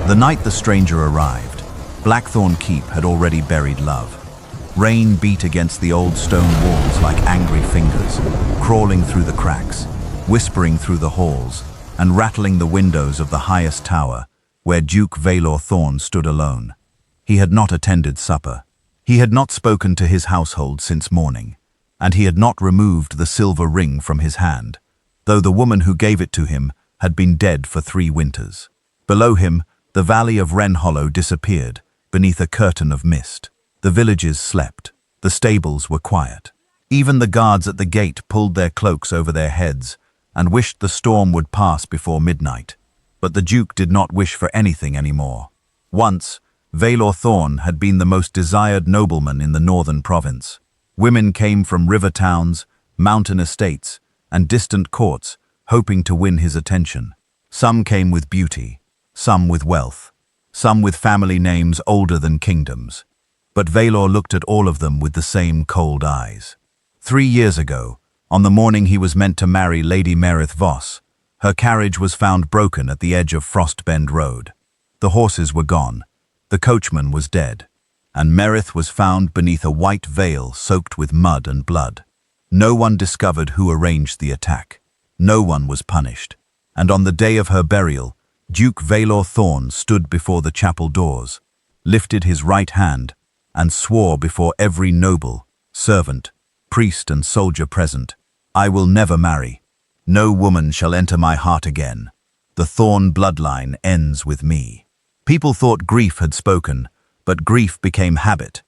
The night the stranger arrived, Blackthorn Keep had already buried love. Rain beat against the old stone walls like angry fingers, crawling through the cracks, whispering through the halls, and rattling the windows of the highest tower, where Duke Valor Thorn stood alone. He had not attended supper. He had not spoken to his household since morning, and he had not removed the silver ring from his hand, though the woman who gave it to him had been dead for 3 winters. Below him, the valley of Wren Hollow disappeared beneath a curtain of mist. The villages slept. The stables were quiet. Even the guards at the gate pulled their cloaks over their heads and wished the storm would pass before midnight. But the Duke did not wish for anything anymore. Once, Valor Thorn had been the most desired nobleman in the northern province. Women came from river towns, mountain estates, and distant courts, hoping to win his attention. Some came with beauty, some with wealth, some with family names older than kingdoms. But Valor looked at all of them with the same cold eyes. 3 years ago, on the morning he was meant to marry Lady Merith Voss, her carriage was found broken at the edge of Frostbend Road. The horses were gone, the coachman was dead, and Merith was found beneath a white veil soaked with mud and blood. No one discovered who arranged the attack. No one was punished. And on the day of her burial, Duke Valor Thorn stood before the chapel doors, lifted his right hand, and swore before every noble, servant, priest and soldier present, "I will never marry. No woman shall enter my heart again. The Thorn bloodline ends with me." People thought grief had spoken, but grief became habit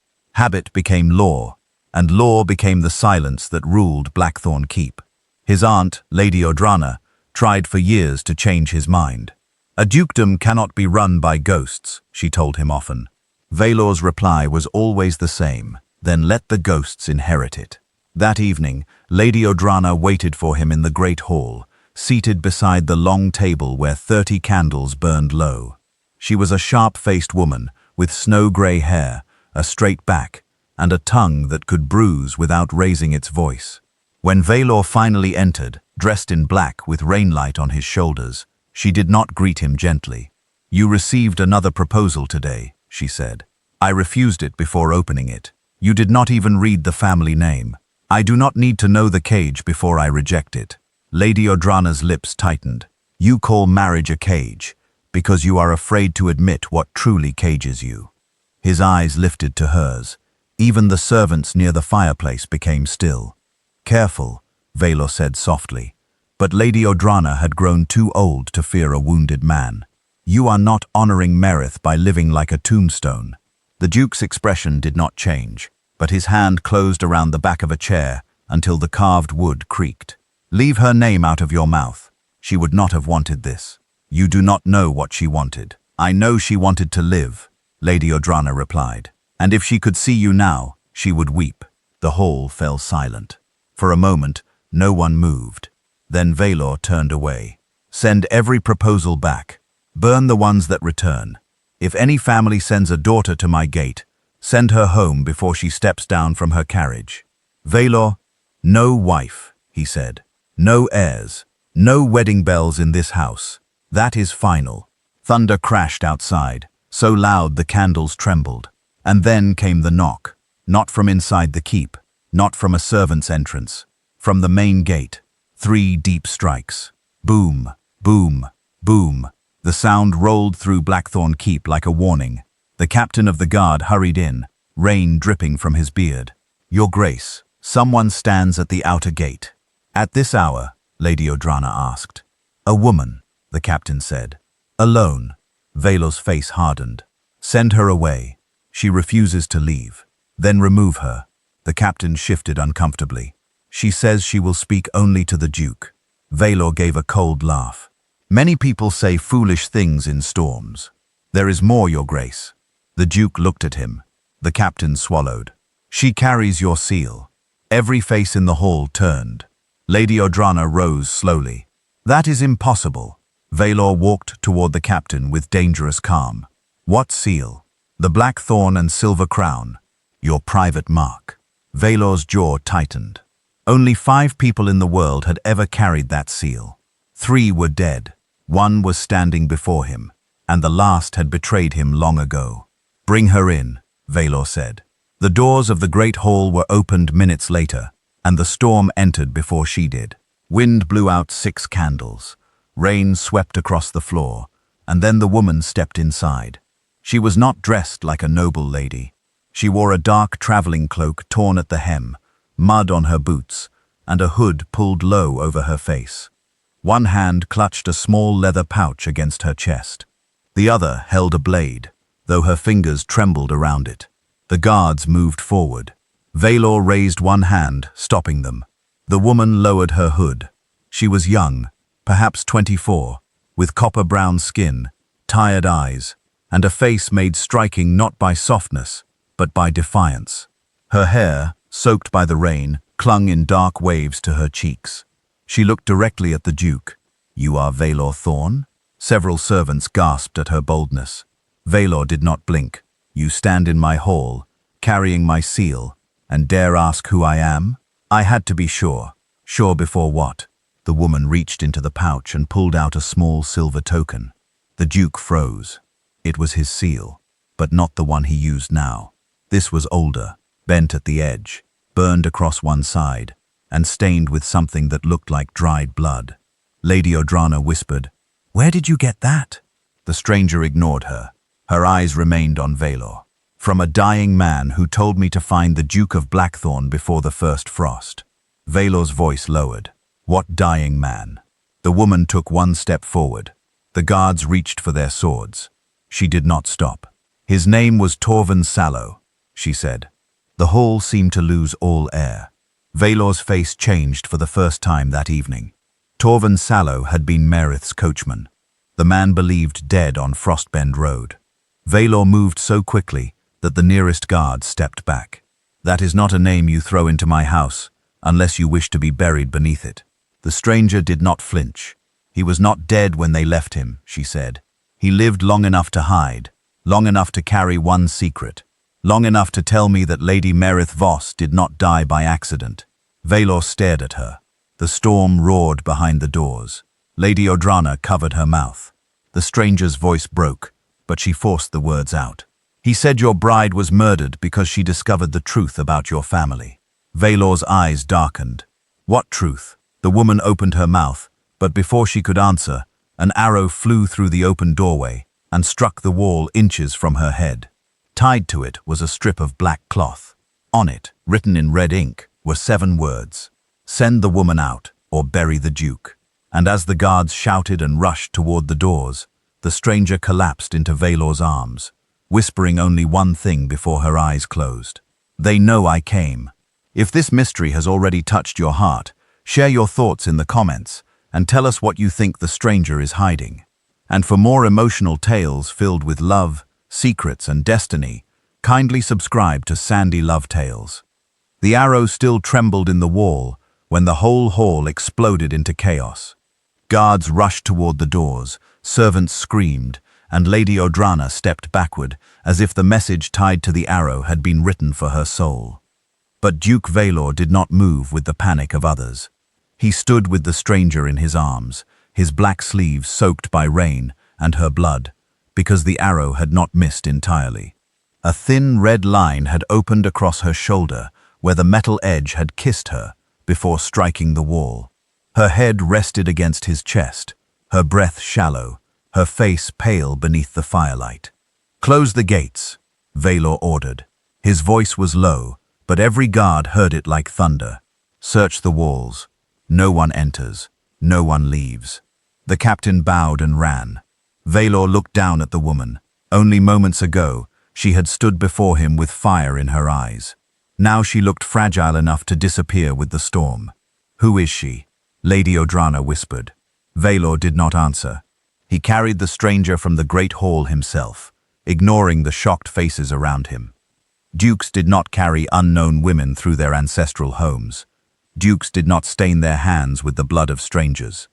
became law, and law became the silence that ruled Blackthorn Keep. His aunt, Lady Odrana, tried for years to change his mind. "A dukedom cannot be run by ghosts," she told him often. Valor's reply was always the same: "Then let the ghosts inherit it." That evening, Lady Odrana waited for him in the great hall, seated beside the long table where 30 candles burned low. She was a sharp-faced woman, with snow-grey hair, a straight back, and a tongue that could bruise without raising its voice. When Valor finally entered, dressed in black with rainlight on his shoulders, she did not greet him gently. "You received another proposal today," she said. "I refused it before opening it. You did not even read the family name. I do not need to know the cage before I reject it." Lady Odrana's lips tightened. "You call marriage a cage, because you are afraid to admit what truly cages you." His eyes lifted to hers. Even the servants near the fireplace became still. "Careful," Valor said softly, but Lady Odrana had grown too old to fear a wounded man. "You are not honoring Merith by living like a tombstone." The Duke's expression did not change, but his hand closed around the back of a chair until the carved wood creaked. "Leave her name out of your mouth. She would not have wanted this. You do not know what she wanted." "I know she wanted to live," Lady Odrana replied. "And if she could see you now, she would weep." The hall fell silent. For a moment, no one moved. Then Valor turned away. "Send every proposal back. Burn the ones that return. If any family sends a daughter to my gate, send her home before she steps down from her carriage." "Valor, no wife," he said. "No heirs. No wedding bells in this house. That is final." Thunder crashed outside, so loud the candles trembled. And then came the knock. Not from inside the keep, not from a servant's entrance. From the main gate, 3 deep strikes. Boom, boom, boom. The sound rolled through Blackthorn Keep like a warning. The captain of the guard hurried in, rain dripping from his beard. "Your Grace, someone stands at the outer gate." "At this hour?" Lady Odrana asked. "A woman," the captain said. "Alone." Valor's face hardened. "Send her away. She refuses to leave." "Then remove her." The captain shifted uncomfortably. "She says she will speak only to the Duke." Valor gave a cold laugh. "Many people say foolish things in storms. There is more, Your Grace." The Duke looked at him. The captain swallowed. "She carries your seal." Every face in the hall turned. Lady Odrana rose slowly. "That is impossible." Valor walked toward the captain with dangerous calm. "What seal?" "The black thorn and silver crown. Your private mark." Valor's jaw tightened. Only 5 people in the world had ever carried that seal. 3 were dead. 1 was standing before him. and the last had betrayed him long ago. "Bring her in," Valor said. The doors of the great hall were opened minutes later, and the storm entered before she did. Wind blew out 6 candles. Rain swept across the floor, and then the woman stepped inside. She was not dressed like a noble lady. She wore a dark traveling cloak torn at the hem, mud on her boots, and a hood pulled low over her face. One hand clutched a small leather pouch against her chest. The other held a blade, though her fingers trembled around it. The guards moved forward. Valor raised one hand, stopping them. The woman lowered her hood. She was young, perhaps 24, with copper-brown skin, tired eyes, and a face made striking not by softness, but by defiance. Her hair, soaked by the rain, clung in dark waves to her cheeks. She looked directly at the Duke. "You are Valor Thorn?" Several servants gasped at her boldness. Valor did not blink. "You stand in my hall, carrying my seal, and dare ask who I am?" "I had to be sure." "Sure before what?" The woman reached into the pouch and pulled out a small silver token. The Duke froze. It was his seal, but not the one he used now. This was older, bent at the edge, burned across one side, and stained with something that looked like dried blood. Lady Odrana whispered, "Where did you get that?" The stranger ignored her. Her eyes remained on Valor. "From a dying man who told me to find the Duke of Blackthorn before the first frost." Valor's voice lowered. "What dying man?" The woman took one step forward. The guards reached for their swords. She did not stop. "His name was Torvin Sallow," she said. The hall seemed to lose all air. Valor's face changed for the first time that evening. Torvin Sallow had been Meredith's coachman, the man believed dead on Frostbend Road. Valor moved so quickly that the nearest guard stepped back. "That is not a name you throw into my house, unless you wish to be buried beneath it." The stranger did not flinch. "He was not dead when they left him," she said. "He lived long enough to hide, long enough to carry one secret, long enough to tell me that Lady Meredith Voss did not die by accident." Valor stared at her. The storm roared behind the doors. Lady Odrana covered her mouth. The stranger's voice broke, but she forced the words out. "He said your bride was murdered because she discovered the truth about your family." Valor's eyes darkened. "What truth?" The woman opened her mouth, but before she could answer, an arrow flew through the open doorway and struck the wall inches from her head. Tied to it was a strip of black cloth. On it, written in red ink, were 7 words. "Send the woman out, or bury the Duke." And as the guards shouted and rushed toward the doors, the stranger collapsed into Valor's arms, whispering only one thing before her eyes closed. "They know I came." If this mystery has already touched your heart, share your thoughts in the comments and tell us what you think the stranger is hiding. And for more emotional tales filled with love, secrets, and destiny, kindly subscribe to Sandy Love Tales. The arrow still trembled in the wall when the whole hall exploded into chaos. Guards rushed toward the doors, servants screamed, and Lady Odrana stepped backward as if the message tied to the arrow had been written for her soul. But Duke Valor did not move with the panic of others. He stood with the stranger in his arms, his black sleeves soaked by rain and her blood, because the arrow had not missed entirely. A thin red line had opened across her shoulder where the metal edge had kissed her before striking the wall. Her head rested against his chest, her breath shallow, her face pale beneath the firelight. "Close the gates," Valor ordered. His voice was low, but every guard heard it like thunder. "Search the walls. No one enters. No one leaves." The captain bowed and ran. Valor looked down at the woman. Only moments ago, she had stood before him with fire in her eyes. Now she looked fragile enough to disappear with the storm. "Who is she?" Lady Odrana whispered. Valor did not answer. He carried the stranger from the great hall himself, ignoring the shocked faces around him. Dukes did not carry unknown women through their ancestral homes. Dukes did not stain their hands with the blood of strangers.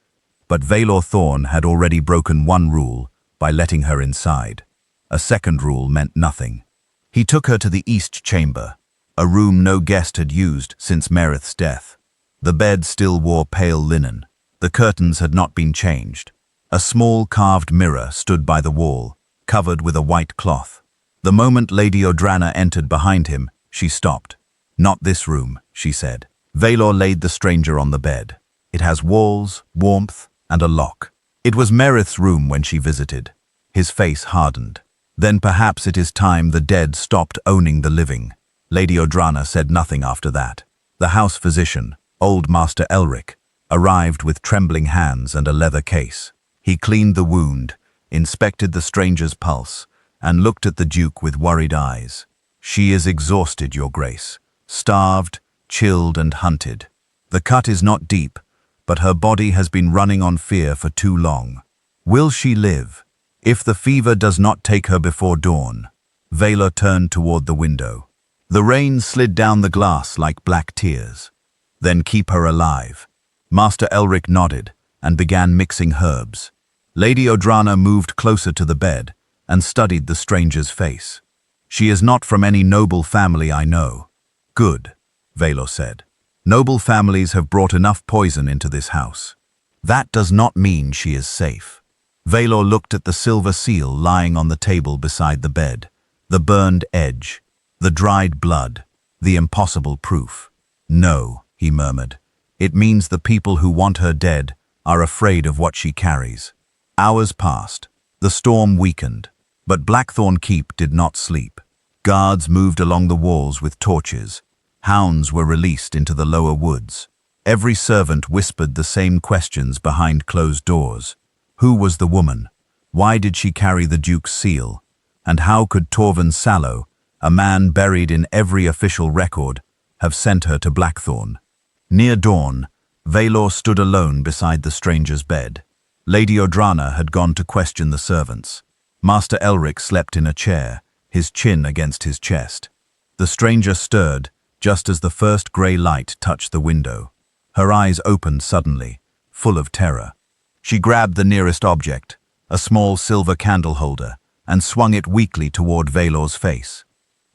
But Valor Thorn had already broken one rule by letting her inside. A second rule meant nothing. He took her to the East Chamber, a room no guest had used since Meredith's death. The bed still wore pale linen. The curtains had not been changed. A small carved mirror stood by the wall, covered with a white cloth. The moment Lady Odrana entered behind him, she stopped. "Not this room," she said. Valor laid the stranger on the bed. "It has walls, warmth, and a lock." It was Merith's room when she visited. His face hardened. "Then perhaps it is time the dead stopped owning the living." Lady Odrana said nothing after that. The house physician, old Master Elric, arrived with trembling hands and a leather case. He cleaned the wound, inspected the stranger's pulse, and looked at the Duke with worried eyes. "She is exhausted, Your Grace, starved, chilled and hunted. The cut is not deep, but her body has been running on fear for too long. Will she live? If the fever does not take her before dawn." Valor turned toward the window. The rain slid down the glass like black tears. "Then keep her alive." Master Elric nodded and began mixing herbs. Lady Odrana moved closer to the bed and studied the stranger's face. "She is not from any noble family I know." "Good," Valor said. "Noble families have brought enough poison into this house. That does not mean she is safe." Valor looked at the silver seal lying on the table beside the bed, the burned edge, the dried blood, the impossible proof. "No," he murmured. "It means the people who want her dead are afraid of what she carries." Hours passed. The storm weakened, but Blackthorn Keep did not sleep. Guards moved along the walls with torches. Hounds were released into the lower woods. Every servant whispered the same questions behind closed doors. Who was the woman? Why did she carry the Duke's seal? And how could Torvin Sallow, a man buried in every official record, have sent her to Blackthorn? Near dawn, Valor stood alone beside the stranger's bed. Lady Odrana had gone to question the servants. Master Elric slept in a chair, his chin against his chest. The stranger stirred just as the first grey light touched the window. Her eyes opened suddenly, full of terror. She grabbed the nearest object, a small silver candle holder, and swung it weakly toward Valor's face.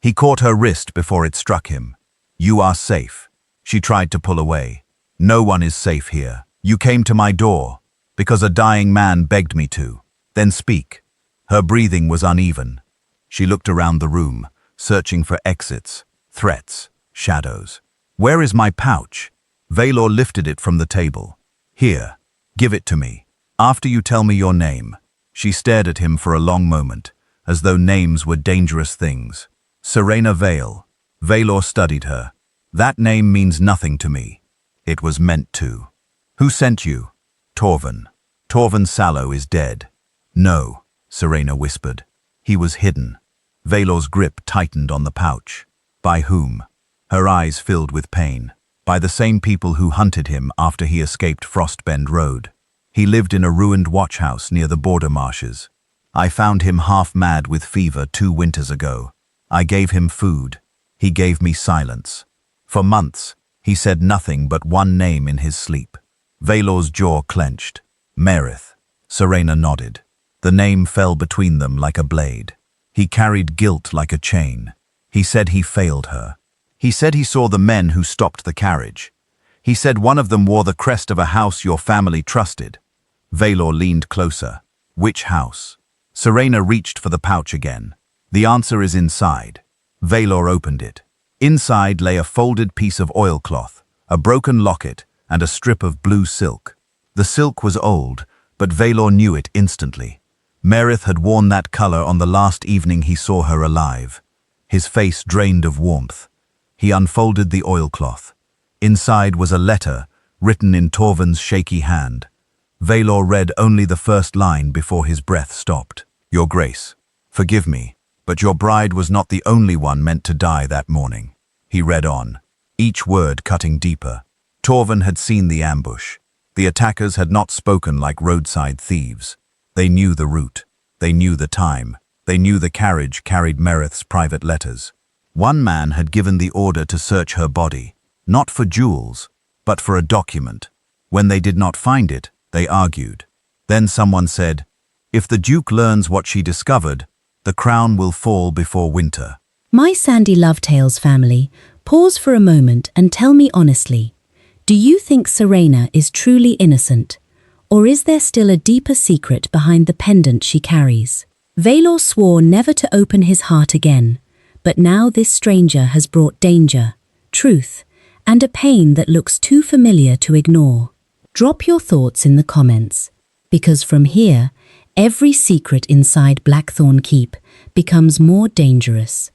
He caught her wrist before it struck him. "You are safe." She tried to pull away. "No one is safe here. You came to my door because a dying man begged me to. Then speak." Her breathing was uneven. She looked around the room, searching for exits, threats, shadows. "Where is my pouch?" Valor lifted it from the table. "Here, give it to me. After you tell me your name." She stared at him for a long moment, as though names were dangerous things. "Serena Vale." Valor studied her. "That name means nothing to me." "It was meant to." "Who sent you?" "Torvin. Torvin Sallow is dead." "No," Serena whispered. "He was hidden." Valor's grip tightened on the pouch. "By whom?" Her eyes filled with pain. "By the same people who hunted him after he escaped Frostbend Road. He lived in a ruined watchhouse near the border marshes. I found him half mad with fever 2 winters ago. I gave him food. He gave me silence. For months, he said nothing but one name in his sleep." Valor's jaw clenched. "Merith." Serena nodded. The name fell between them like a blade. "He carried guilt like a chain. He said he failed her. He said he saw the men who stopped the carriage. He said one of them wore the crest of a house your family trusted." Valor leaned closer. "Which house?" Serena reached for the pouch again. "The answer is inside." Valor opened it. Inside lay a folded piece of oilcloth, a broken locket, and a strip of blue silk. The silk was old, but Valor knew it instantly. Merith had worn that color on the last evening he saw her alive. His face drained of warmth. He unfolded the oilcloth. Inside was a letter, written in Torvin's shaky hand. Valor read only the first line before his breath stopped. "Your Grace, forgive me, but your bride was not the only one meant to die that morning." He read on, each word cutting deeper. Torvin had seen the ambush. The attackers had not spoken like roadside thieves. They knew the route. They knew the time. They knew the carriage carried Merith's private letters. One man had given the order to search her body, not for jewels, but for a document. When they did not find it, they argued. Then someone said, "If the Duke learns what she discovered, the crown will fall before winter." My Sandy Lovetails family, pause for a moment and tell me honestly, do you think Serena is truly innocent? Or is there still a deeper secret behind the pendant she carries? Valor swore never to open his heart again, but now this stranger has brought danger, truth, and a pain that looks too familiar to ignore. Drop your thoughts in the comments, because from here, every secret inside Blackthorn Keep becomes more dangerous.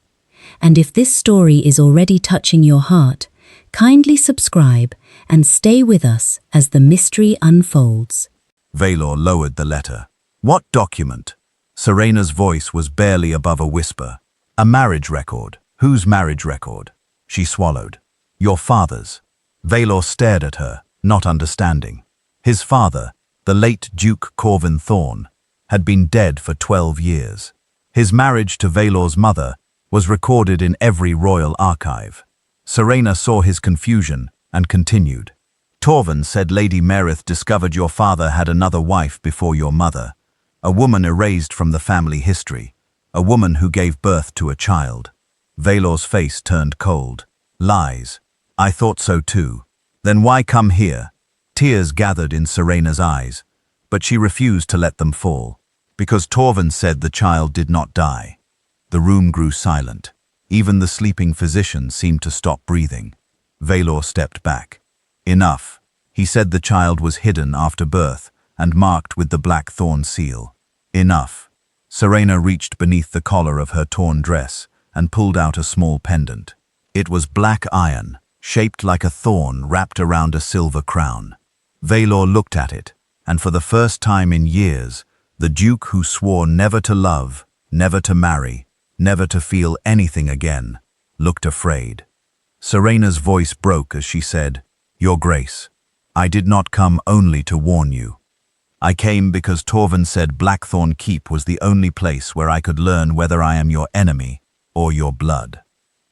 And if this story is already touching your heart, kindly subscribe and stay with us as the mystery unfolds. Valor lowered the letter. What document? Serena's voice was barely above a whisper. A marriage record. Whose marriage record? She swallowed. Your father's. Valor stared at her, not understanding. His father, the late Duke Corvin Thorne, had been dead for 12 years. His marriage to Valor's mother was recorded in every royal archive. Serena saw his confusion and continued. Torvin said Lady Merith discovered your father had another wife before your mother, a woman erased from the family history, a woman who gave birth to a child. Valor's face turned cold. Lies. I thought so too. Then why come here? Tears gathered in Serena's eyes, but she refused to let them fall. Because Torvin said the child did not die. The room grew silent. Even the sleeping physician seemed to stop breathing. Valor stepped back. Enough. He said the child was hidden after birth and marked with the Blackthorn seal. Enough. Serena reached beneath the collar of her torn dress and pulled out a small pendant. It was black iron, shaped like a thorn wrapped around a silver crown. Valor looked at it, and for the first time in years, the Duke who swore never to love, never to marry, never to feel anything again, looked afraid. Serena's voice broke as she said, Your Grace, I did not come only to warn you. I came because Torvin said Blackthorn Keep was the only place where I could learn whether I am your enemy or your blood.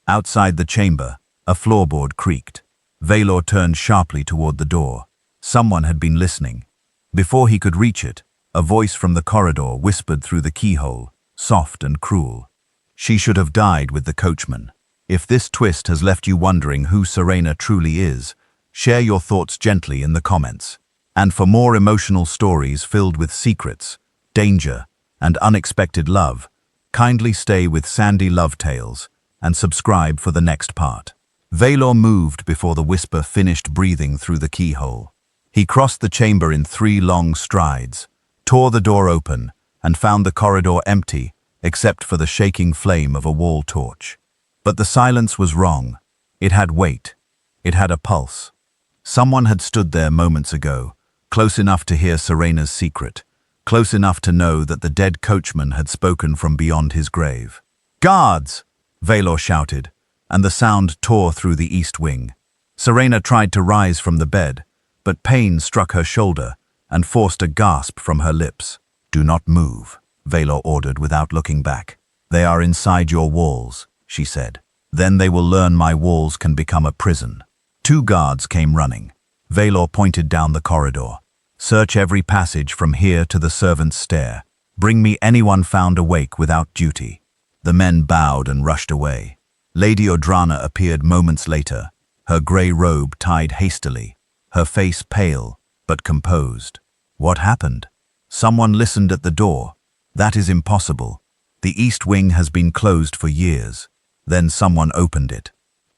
Outside the chamber, a floorboard creaked. Valor turned sharply toward the door. Someone had been listening. Before he could reach it, a voice from the corridor whispered through the keyhole, soft and cruel. She should have died with the coachman. If this twist has left you wondering who Serena truly is, share your thoughts gently in the comments. And for more emotional stories filled with secrets, danger, and unexpected love, kindly stay with Sandy Love Tales and subscribe for the next part. Valor moved before the whisper finished breathing through the keyhole. He crossed the chamber in 3 long strides, tore the door open, and found the corridor empty except for the shaking flame of a wall torch. But the silence was wrong. It had weight. It had a pulse. Someone had stood there moments ago, close enough to hear Serena's secret, close enough to know that the dead coachman had spoken from beyond his grave. Guards! Valor shouted, and the sound tore through the east wing. Serena tried to rise from the bed, but pain struck her shoulder and forced a gasp from her lips. Do not move, Valor ordered without looking back. They are inside your walls, she said. Then they will learn my walls can become a prison. 2 guards came running. Valor pointed down the corridor. Search every passage from here to the servants' stair. Bring me anyone found awake without duty. The men bowed and rushed away. Lady Odrana appeared moments later, her grey robe tied hastily, her face pale but composed. What happened? Someone listened at the door. That is impossible. The east wing has been closed for years. Then someone opened it.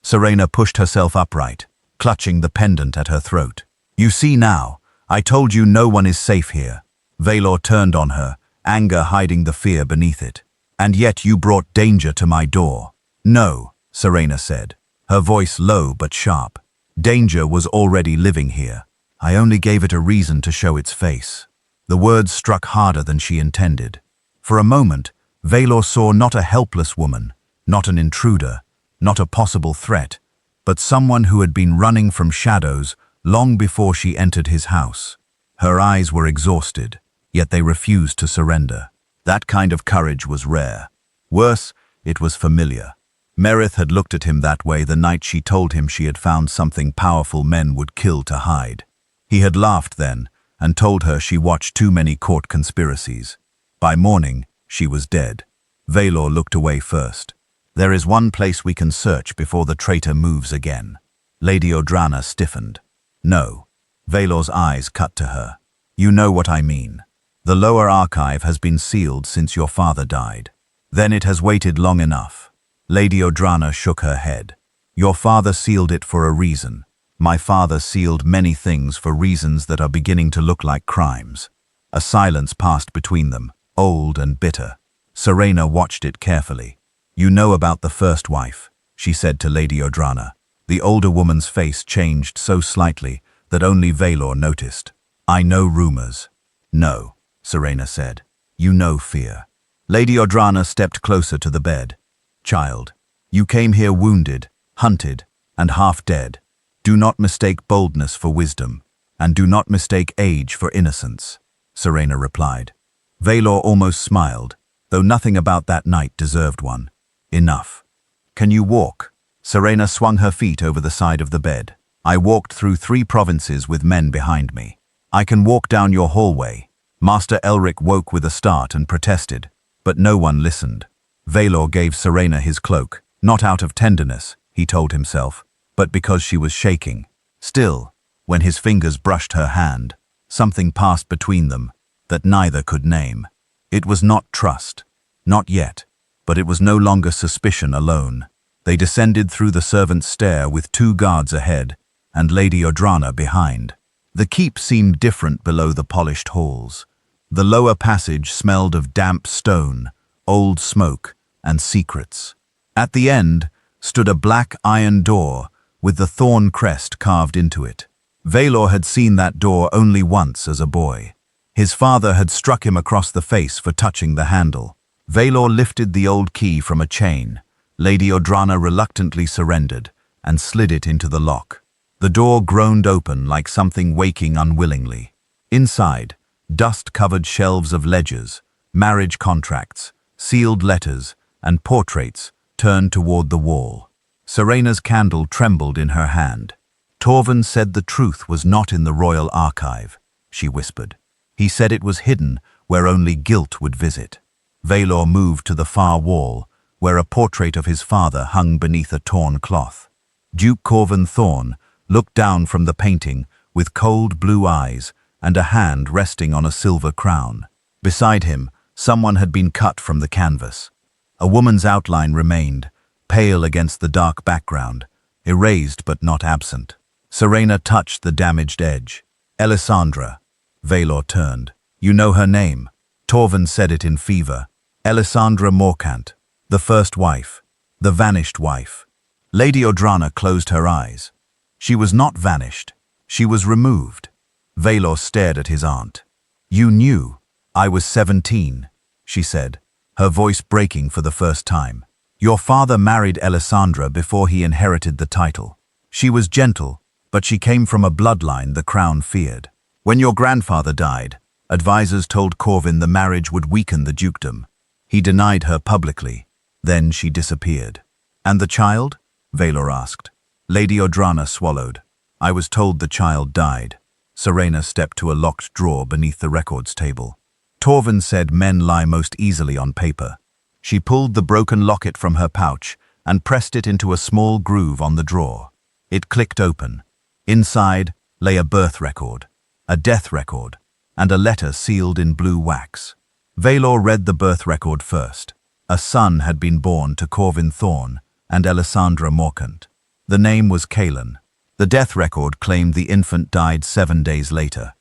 Serena pushed herself upright, clutching the pendant at her throat. You see now, I told you no one is safe here. Valor turned on her, anger hiding the fear beneath it. And yet you brought danger to my door. No, Serena said, her voice low but sharp. Danger was already living here. I only gave it a reason to show its face. The words struck harder than she intended. For a moment, Valor saw not a helpless woman, not an intruder, not a possible threat, but someone who had been running from shadows long before she entered his house. Her eyes were exhausted, yet they refused to surrender. That kind of courage was rare. Worse, it was familiar. Merith had looked at him that way the night she told him she had found something powerful men would kill to hide. He had laughed then and told her she watched too many court conspiracies. By morning, she was dead. Valor looked away first. There is one place we can search before the traitor moves again. Lady Odrana stiffened. No. Valor's eyes cut to her. You know what I mean. The lower archive has been sealed since your father died. Then it has waited long enough. Lady Odrana shook her head. Your father sealed it for a reason. My father sealed many things for reasons that are beginning to look like crimes. A silence passed between them, old and bitter. Serena watched it carefully. You know about the first wife, she said to Lady Odrana. The older woman's face changed so slightly that only Valor noticed. I know rumors. No, Serena said. You know fear. Lady Odrana stepped closer to the bed. Child, you came here wounded, hunted, and half dead. Do not mistake boldness for wisdom, and do not mistake age for innocence, Serena replied. Valor almost smiled, though nothing about that night deserved one. Enough. Can you walk? Serena swung her feet over the side of the bed. I walked through 3 provinces with men behind me. I can walk down your hallway. Master Elric woke with a start and protested, but no one listened. Valor gave Serena his cloak, not out of tenderness, he told himself, but because she was shaking. Still, when his fingers brushed her hand, something passed between them that neither could name. It was not trust, not yet, but it was no longer suspicion alone. They descended through the servants' stair with 2 guards ahead and Lady Odrana behind. The keep seemed different below the polished halls. The lower passage smelled of damp stone, old smoke, and secrets. At the end stood a black iron door with the thorn crest carved into it. Valor had seen that door only once as a boy. His father had struck him across the face for touching the handle. Valor lifted the old key from a chain. Lady Odrana reluctantly surrendered and slid it into the lock. The door groaned open like something waking unwillingly. Inside, dust-covered shelves of ledgers, marriage contracts, sealed letters, and portraits turned toward the wall. Serena's candle trembled in her hand. Torvin said the truth was not in the royal archive, she whispered. He said it was hidden where only guilt would visit. Valor moved to the far wall, where a portrait of his father hung beneath a torn cloth. Duke Corvin Thorne looked down from the painting with cold blue eyes and a hand resting on a silver crown. Beside him, someone had been cut from the canvas. A woman's outline remained, pale against the dark background, erased but not absent. Serena touched the damaged edge. Elisandra. Valor turned. You know her name. Torvin said it in fever. Elisandra Morcant, the first wife, the vanished wife. Lady Odrana closed her eyes. She was not vanished. She was removed. Valor stared at his aunt. You knew. I was 17, she said, her voice breaking for the first time. Your father married Elisandra before he inherited the title. She was gentle, but she came from a bloodline the crown feared. When your grandfather died, advisors told Corvin the marriage would weaken the dukedom. He denied her publicly. Then she disappeared. And the child? Valor asked. Lady Odrana swallowed. I was told the child died. Serena stepped to a locked drawer beneath the records table. Torvin said men lie most easily on paper. She pulled the broken locket from her pouch and pressed it into a small groove on the drawer. It clicked open. Inside lay a birth record, a death record, and a letter sealed in blue wax. Valor read the birth record first. A son had been born to Corvin Thorne and Elisandra Morcant. The name was Caelan. The death record claimed the infant died 7 days later.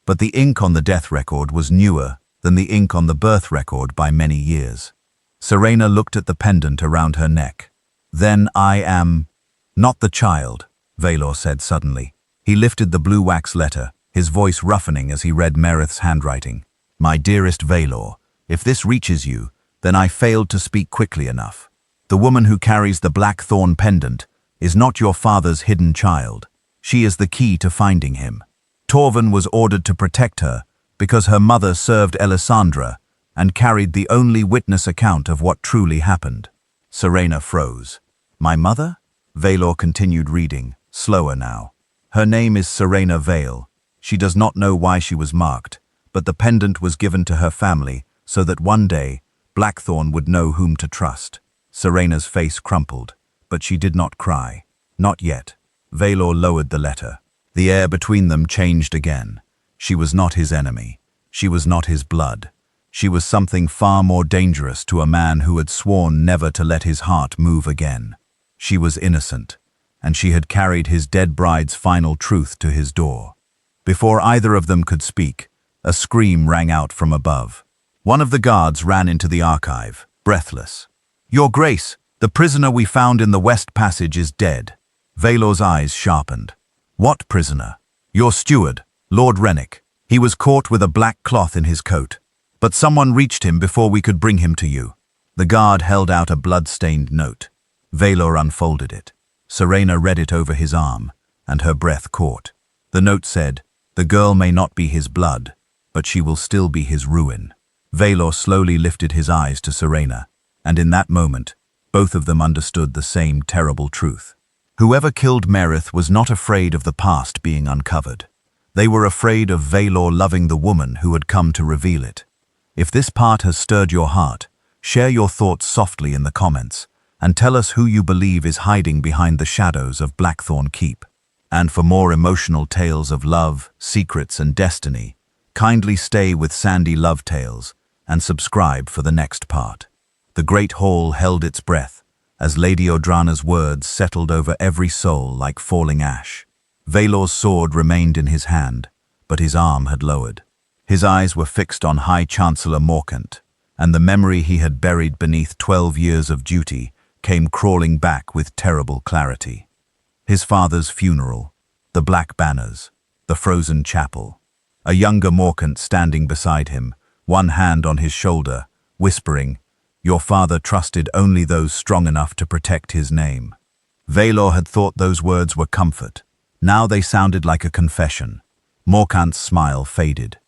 But the ink on the death record was newer than the ink on the birth record by many years. Serena looked at the pendant around her neck. Then I am not the child, Valor said suddenly. He lifted the blue wax letter, his voice roughening as he read Merith's handwriting. My dearest Valor, if this reaches you, then I failed to speak quickly enough. The woman who carries the black thorn pendant is not your father's hidden child. She is the key to finding him. Torvin was ordered to protect her because her mother served Elisandra and carried the only witness account of what truly happened. Serena froze. My mother? Valor continued reading, slower now. Her name is Serena Vale. She does not know why she was marked, but the pendant was given to her family so that one day Blackthorn would know whom to trust. Serena's face crumpled, but she did not cry. Not yet. Valor lowered the letter. The air between them changed again. She was not his enemy. She was not his blood. She was something far more dangerous to a man who had sworn never to let his heart move again. She was innocent, and she had carried his dead bride's final truth to his door. Before either of them could speak, a scream rang out from above. One of the guards ran into the archive, breathless. "Your Grace, the prisoner we found in the West Passage is dead." Valor's eyes sharpened. "What prisoner?" "Your steward, Lord Rennick. He was caught with a black cloth in his coat. But someone reached him before we could bring him to you." The guard held out a blood-stained note. Valor unfolded it. Serena read it over his arm, and her breath caught. The note said, "The girl may not be his blood, but she will still be his ruin." Valor slowly lifted his eyes to Serena, and in that moment, both of them understood the same terrible truth. Whoever killed Merith was not afraid of the past being uncovered. They were afraid of Valor loving the woman who had come to reveal it. If this part has stirred your heart, share your thoughts softly in the comments, and tell us who you believe is hiding behind the shadows of Blackthorn Keep. And for more emotional tales of love, secrets, and destiny, kindly stay with Sandy Love Tales and subscribe for the next part. The great hall held its breath as Lady Odrana's words settled over every soul like falling ash. Valor's sword remained in his hand, but his arm had lowered. His eyes were fixed on High Chancellor Morkant, and the memory he had buried beneath 12 years of duty came crawling back with terrible clarity. His father's funeral, the black banners, the frozen chapel. A younger Morkant standing beside him, one hand on his shoulder, whispering, "Your father trusted only those strong enough to protect his name." Valor had thought those words were comfort. Now they sounded like a confession. Morkant's smile faded.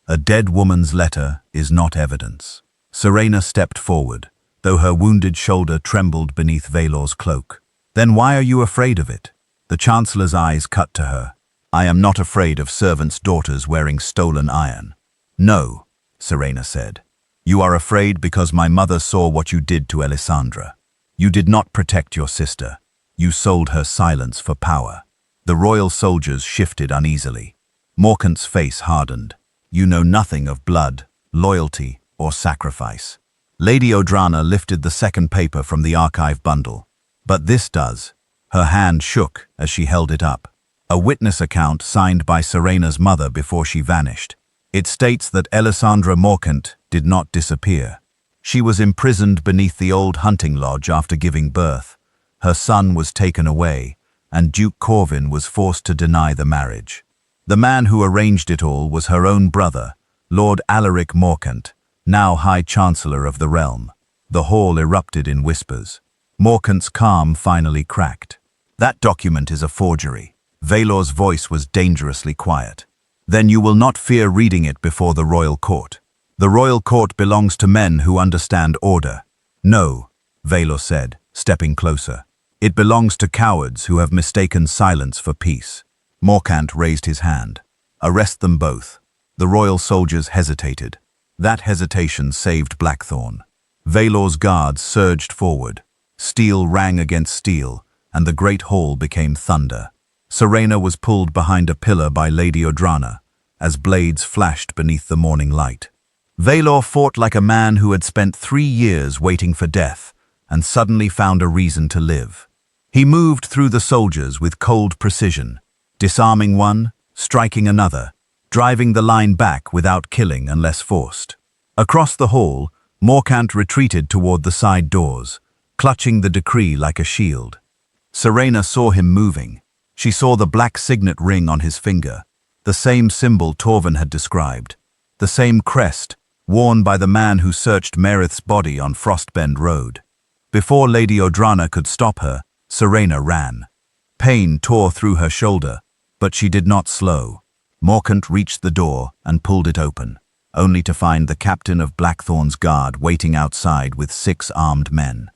A dead woman's letter is not evidence. Serena stepped forward, though her wounded shoulder trembled beneath Valor's cloak. "Then why are you afraid of it?" The Chancellor's eyes cut to her. "I am not afraid of servants' daughters wearing stolen iron." "No," Serena said. "You are afraid because my mother saw what you did to Elisandra. You did not protect your sister. You sold her silence for power." The royal soldiers shifted uneasily. Morkant's face hardened. "You know nothing of blood, loyalty, or sacrifice." Lady Odrana lifted the second paper from the archive bundle. "But this does." Her hand shook as she held it up. A witness account signed by Serena's mother before she vanished. It states that Elisandra Morkant did not disappear. She was imprisoned beneath the old hunting lodge after giving birth. Her son was taken away, and Duke Corvin was forced to deny the marriage. The man who arranged it all was her own brother, Lord Alaric Morkant, now High Chancellor of the realm. The hall erupted in whispers. Morkant's calm finally cracked. "That document is a forgery." Valor's voice was dangerously quiet. "Then you will not fear reading it before the royal court. The royal court belongs to men who understand order." "No," Valor said, stepping closer. "It belongs to cowards who have mistaken silence for peace." Morkant raised his hand. "Arrest them both." The royal soldiers hesitated. That hesitation saved Blackthorn. Valor's guards surged forward. Steel rang against steel, and the great hall became thunder. Serena was pulled behind a pillar by Lady Odrana, as blades flashed beneath the morning light. Valor fought like a man who had spent 3 years waiting for death, and suddenly found a reason to live. He moved through the soldiers with cold precision, disarming one, striking another, driving the line back without killing unless forced. Across the hall, Morkant retreated toward the side doors, clutching the decree like a shield. Serena saw him moving. She saw the black signet ring on his finger, the same symbol Torvin had described, the same crest worn by the man who searched Merith's body on Frostbend Road. Before Lady Odrana could stop her, Serena ran. Pain tore through her shoulder, but she did not slow. Morkant reached the door and pulled it open, only to find the captain of Blackthorn's guard waiting outside with 6 armed men.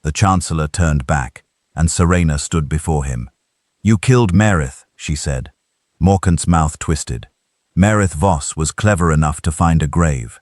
The Chancellor turned back, and Serena stood before him. "You killed Merith," she said. Morkant's mouth twisted. "Merith Voss was clever enough to find a grave.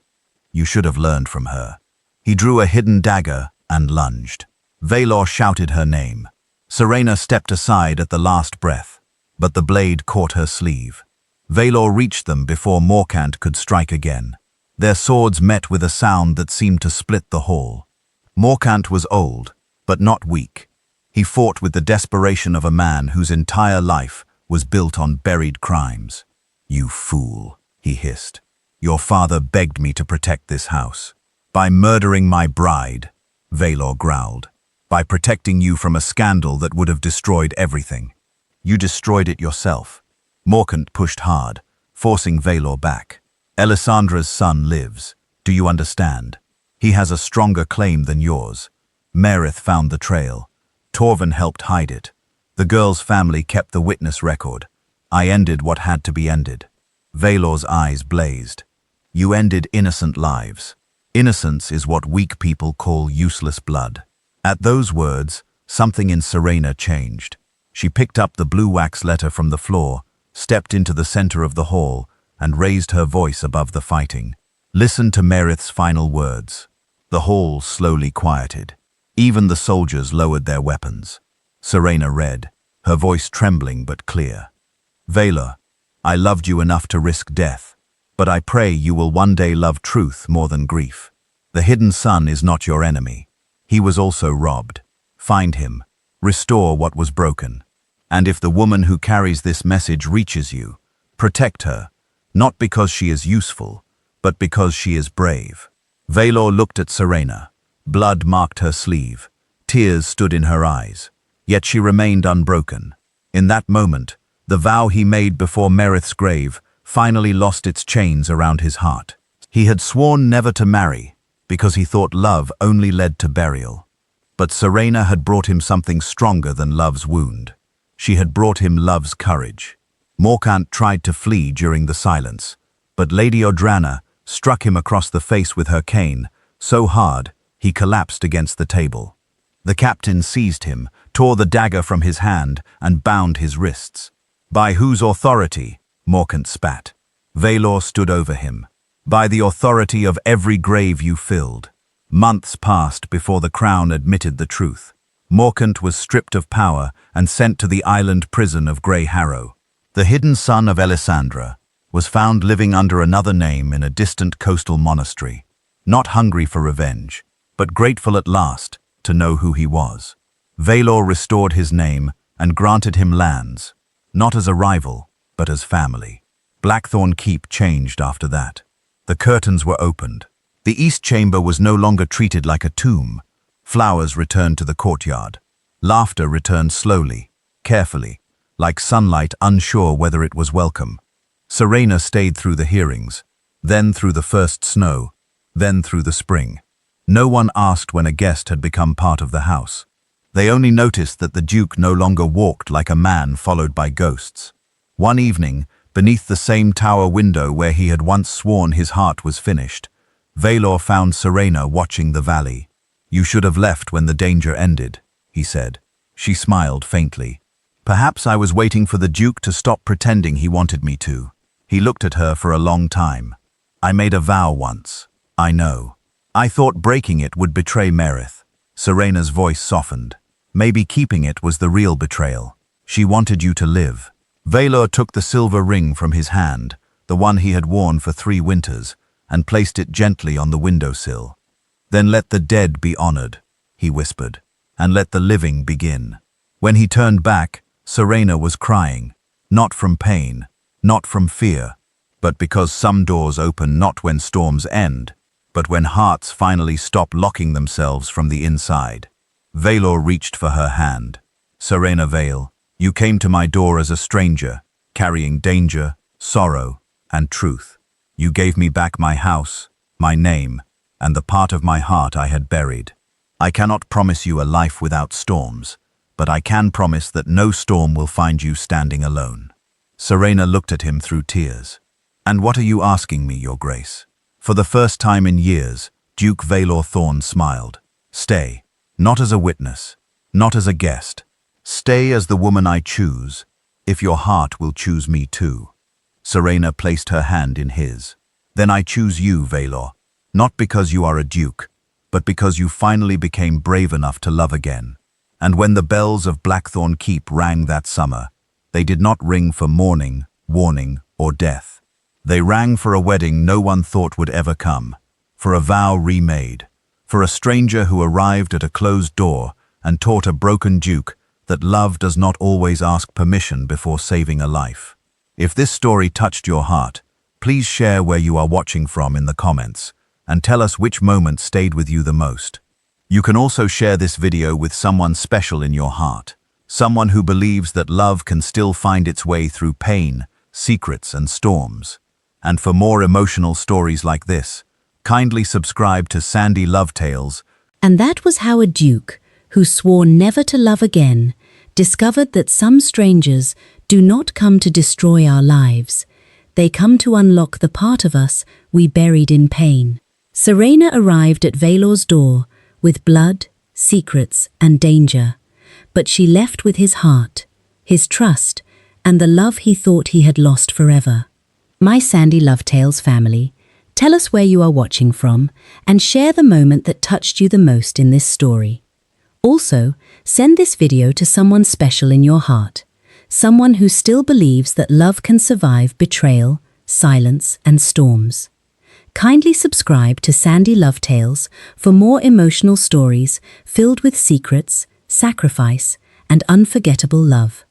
You should have learned from her." He drew a hidden dagger and lunged. Valor shouted her name. Serena stepped aside at the last breath, but the blade caught her sleeve. Valor reached them before Morkant could strike again. Their swords met with a sound that seemed to split the hall. Morkant was old, but not weak. He fought with the desperation of a man whose entire life was built on buried crimes. "You fool," he hissed. "Your father begged me to protect this house. By murdering my bride," Valor growled. "By protecting you from a scandal that would have destroyed everything. You destroyed it yourself." Morkant pushed hard, forcing Valor back. "Elisandra's son lives. Do you understand? He has a stronger claim than yours. Marith found the trail. Torvin helped hide it. The girl's family kept the witness record. I ended what had to be ended." Valor's eyes blazed. "You ended innocent lives. Innocence is what weak people call useless blood." At those words, something in Serena changed. She picked up the blue wax letter from the floor, stepped into the center of the hall, and raised her voice above the fighting. "Listen to Marith's final words." The hall slowly quieted. Even the soldiers lowered their weapons. Serena read, her voice trembling but clear. "Valor, I loved you enough to risk death, but I pray you will one day love truth more than grief. The hidden son is not your enemy. He was also robbed. Find him. Restore what was broken. And if the woman who carries this message reaches you, protect her, not because she is useful, but because she is brave." Valor looked at Serena. Blood marked her sleeve. Tears stood in her eyes. Yet she remained unbroken. In that moment, the vow he made before Marith's grave finally lost its chains around his heart. He had sworn never to marry, because he thought love only led to burial. But Serena had brought him something stronger than love's wound. She had brought him love's courage. Morkant tried to flee during the silence, but Lady Odrana struck him across the face with her cane, so hard he collapsed against the table. The captain seized him, tore the dagger from his hand, and bound his wrists. "By whose authority?" Morkant spat. Valor stood over him. "By the authority of every grave you filled." Months passed before the crown admitted the truth. Morkant was stripped of power and sent to the island prison of Grey Harrow. The hidden son of Elisandra was found living under another name in a distant coastal monastery, not hungry for revenge, but grateful at last to know who he was. Valor restored his name and granted him lands, not as a rival, but as family. Blackthorn Keep changed after that. The curtains were opened. The east chamber was no longer treated like a tomb. Flowers returned to the courtyard. Laughter returned slowly, carefully, like sunlight unsure whether it was welcome. Serena stayed through the hearings, then through the first snow, then through the spring. No one asked when a guest had become part of the house. They only noticed that the Duke no longer walked like a man followed by ghosts. One evening, beneath the same tower window where he had once sworn his heart was finished, Valor found Serena watching the valley. "You should have left when the danger ended," he said. She smiled faintly. "Perhaps I was waiting for the Duke to stop pretending he wanted me to." He looked at her for a long time. "I made a vow once. I know. I thought breaking it would betray Marith." Serena's voice softened. "Maybe keeping it was the real betrayal. She wanted you to live." Valor took the silver ring from his hand, the one he had worn for 3 winters, and placed it gently on the windowsill. "Then let the dead be honored," he whispered, "and let the living begin." When he turned back, Serena was crying, not from pain, not from fear, but because some doors open not when storms end, but when hearts finally stop locking themselves from the inside. Valor reached for her hand. "Serena Vale, you came to my door as a stranger, carrying danger, sorrow, and truth. You gave me back my house, my name, and the part of my heart I had buried. I cannot promise you a life without storms, but I can promise that no storm will find you standing alone." Serena looked at him through tears. "And what are you asking me, Your Grace?" For the first time in years, Duke Valor Thorn smiled. "Stay, not as a witness, not as a guest. Stay as the woman I choose, if your heart will choose me too." Serena placed her hand in his. "Then I choose you, Valor, not because you are a duke, but because you finally became brave enough to love again." And when the bells of Blackthorn Keep rang that summer, they did not ring for mourning, warning, or death. They rang for a wedding no one thought would ever come, for a vow remade, for a stranger who arrived at a closed door and taught a broken duke that love does not always ask permission before saving a life. If this story touched your heart, please share where you are watching from in the comments and tell us which moment stayed with you the most. You can also share this video with someone special in your heart, someone who believes that love can still find its way through pain, secrets, and storms. And for more emotional stories like this, kindly subscribe to Sandy Love Tales. And that was how a duke, who swore never to love again, discovered that some strangers do not come to destroy our lives. They come to unlock the part of us we buried in pain. Serena arrived at Valor's door with blood, secrets, and danger, but she left with his heart, his trust, and the love he thought he had lost forever. My Sandy Love Tales family, tell us where you are watching from and share the moment that touched you the most in this story. Also, send this video to someone special in your heart, someone who still believes that love can survive betrayal, silence, and storms. Kindly subscribe to Sandy Love Tales for more emotional stories filled with secrets, sacrifice, and unforgettable love.